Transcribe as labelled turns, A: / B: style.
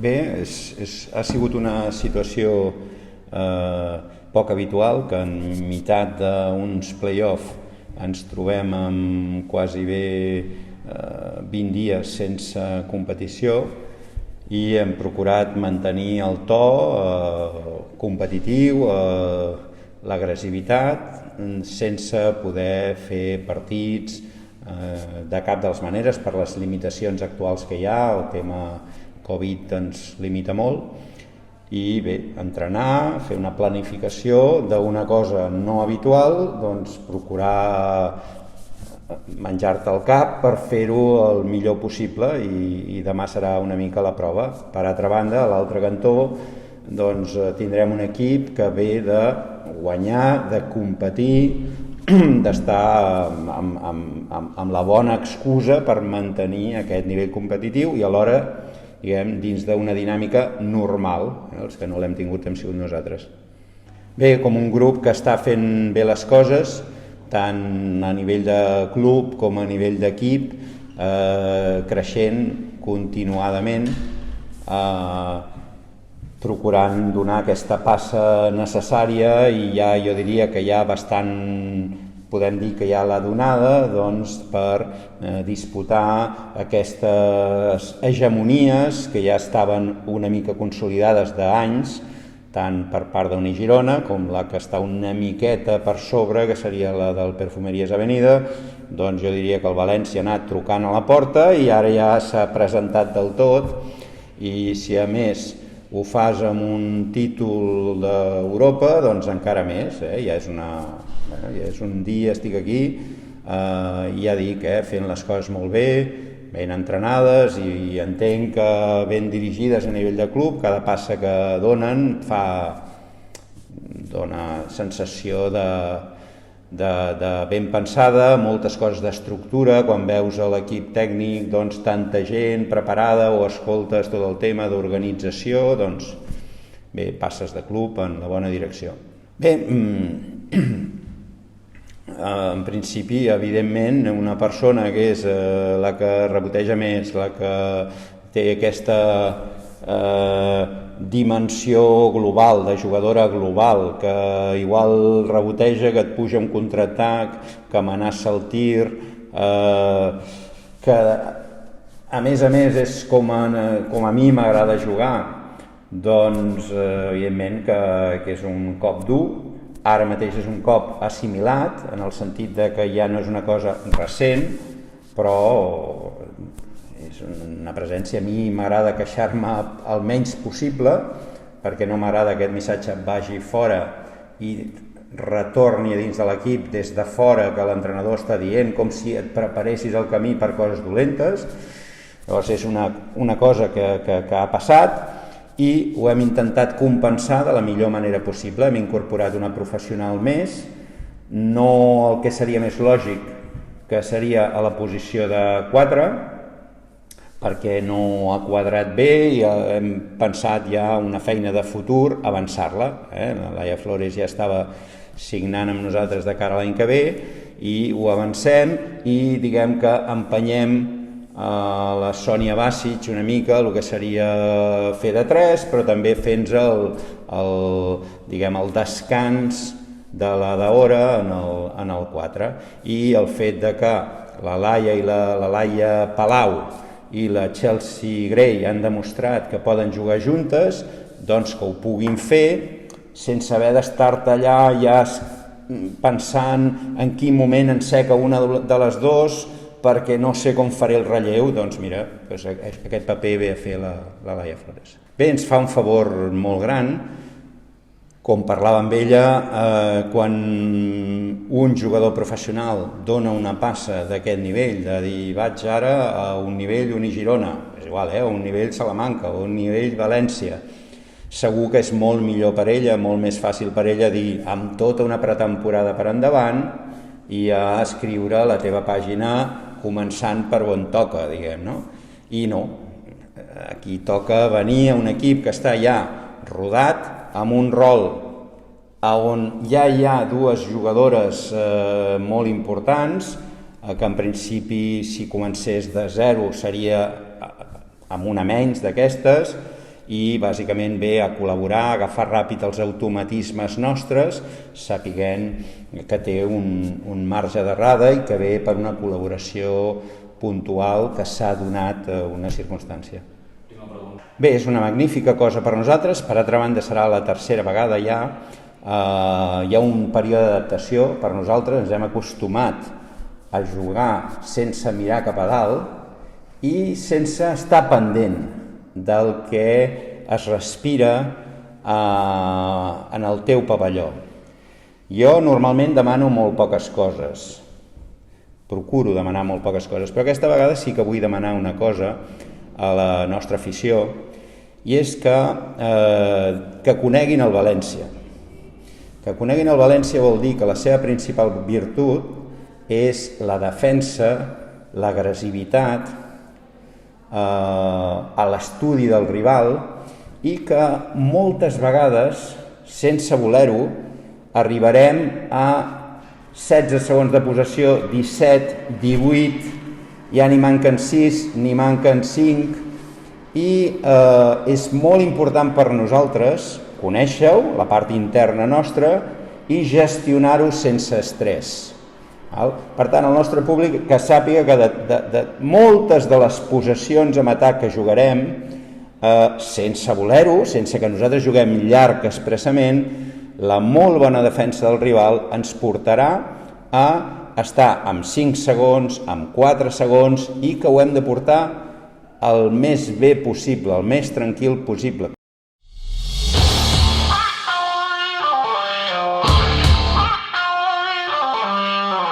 A: Bé, ha sigut una situació poc habitual, que en meitat d'uns play-off ens trobem amb quasi bé 20 dies sense competició i hem procurat mantenir el to competitiu, l'agressivitat, sense poder fer partits de cap de les maneres per les limitacions actuals que hi ha. El tema Covid ens limita molt i bé, entrenar, fer una planificació d'una cosa no habitual, doncs procurar menjar-te el cap per fer-ho el millor possible i demà serà una mica la prova. Per altra banda, a l'altre cantó doncs tindrem un equip que ve de guanyar, de competir, d'estar amb la bona excusa per mantenir aquest nivell competitiu i alhora, diguem, dins d'una dinàmica normal. Els que no l'hem tingut hem sigut nosaltres. Bé, com un grup que està fent bé les coses, tant a nivell de club com a nivell d'equip, creixent continuadament, procurant donar aquesta passa necessària i ja jo diria que ja bastant, podem dir que ja l'ha donada, doncs, per disputar aquestes hegemonies que ja estaven una mica consolidades d'anys, tant per part d'Uni Girona com la que està una miqueta per sobre, que seria la del Perfumeries Avenida. Doncs jo diria que el València ha anat trucant a la porta i ara ja s'ha presentat del tot, i si a més ho fas amb un títol d'Europa, doncs encara més, ja és un dia estic aquí, ja dic, fent les coses molt bé, ben entrenades i entenc que ben dirigides a nivell de club. Cada passa que donen dona sensació de ben pensada, moltes coses d'estructura. Quan veus a l'equip tècnic doncs tanta gent preparada o escoltes tot el tema d'organització, doncs bé, passes de club en la bona direcció. Bé, en principi, evidentment, una persona que és la que reboteja més, la que té aquesta dimensió global, de jugadora global, que igual reboteja, que et puja un contraatac, que amenaça el tir, que a més és com a mi m'agrada jugar, doncs evidentment que és un cop dur. Ara mateix és un cop assimilat, en el sentit de que ja no és una cosa recent, però és una presència. A mi m'agrada queixar-me el menys possible, perquè no m'agrada que aquest missatge vagi fora i retorni a dins de l'equip des de fora, que l'entrenador està dient, com si et preparessis el camí per coses dolentes. Llavors és una cosa que ha passat, i ho hem intentat compensar de la millor manera possible. Hem incorporat una professional més, no el que seria més lògic, que seria a la posició de 4, perquè no ha quadrat bé i hem pensat ja una feina de futur, avançar-la. La Laia Flores ja estava signant amb nosaltres de cara a l'any que ve i ho avancem i diguem que empenyem a la Sònia Bàsic una mica el que seria fer de 3, però també fent el descans de la d'hora en el 4. I el fet de que la Laia i la Laia Palau i la Chelsea Gray han demostrat que poden jugar juntes, doncs que ho puguin fer sense haver d'estar-te allà ja pensant en quin moment enceca una de les dues, perquè no sé com faré el relleu. Doncs mira, aquest paper ve a fer la Laia Flores. Bé, ens fa un favor molt gran, com parlava amb ella, quan un jugador professional dona una passa d'aquest nivell, de dir vaig ara a un nivell Uni Girona, és igual, a un nivell Salamanca, a un nivell València, segur que és molt millor per ella, molt més fàcil per ella dir amb tota una pretemporada per endavant i a escriure la teva pàgina començant per on toca, diguem, no? I no, aquí toca venir a un equip que està ja rodat, amb un rol on ja hi ha dues jugadores molt importants, que en principi si comencés de 0 seria amb una menys d'aquestes, i bàsicament ve a col·laborar, a agafar ràpid els automatismes nostres, sapiguent que té un marge d'errada i que ve per una col·laboració puntual que s'ha donat una circumstància. Bé, és una magnífica cosa per nosaltres, per altra banda serà la tercera vegada ja, hi ha un període d'adaptació, per nosaltres ens hem acostumat a jugar sense mirar cap a dalt i sense estar pendent del que es respira en el teu pavelló. Jo normalment demano molt poques coses, procuro demanar molt poques coses, però aquesta vegada sí que vull demanar una cosa a la nostra afició, i és que coneguin el València. Que coneguin el València vol dir que la seva principal virtut és la defensa, l'agressivitat, l'estudi del rival, i que moltes vegades, sense voler-ho, arribarem a 16 segons de possessió, 17, 18, ja ni manquen 6, ni manquen 5, i és molt important per nosaltres conèixer-ho, la part interna nostra, i gestionar-ho sense estrès. Per tant, el nostre públic que sàpiga que de moltes de les possessions en atac que jugarem, sense voler-ho, sense que nosaltres juguem llarg expressament, la molt bona defensa del rival ens portarà a estar amb 5 segons, amb 4 segons, i que ho hem de portar el més bé possible, el més tranquil possible.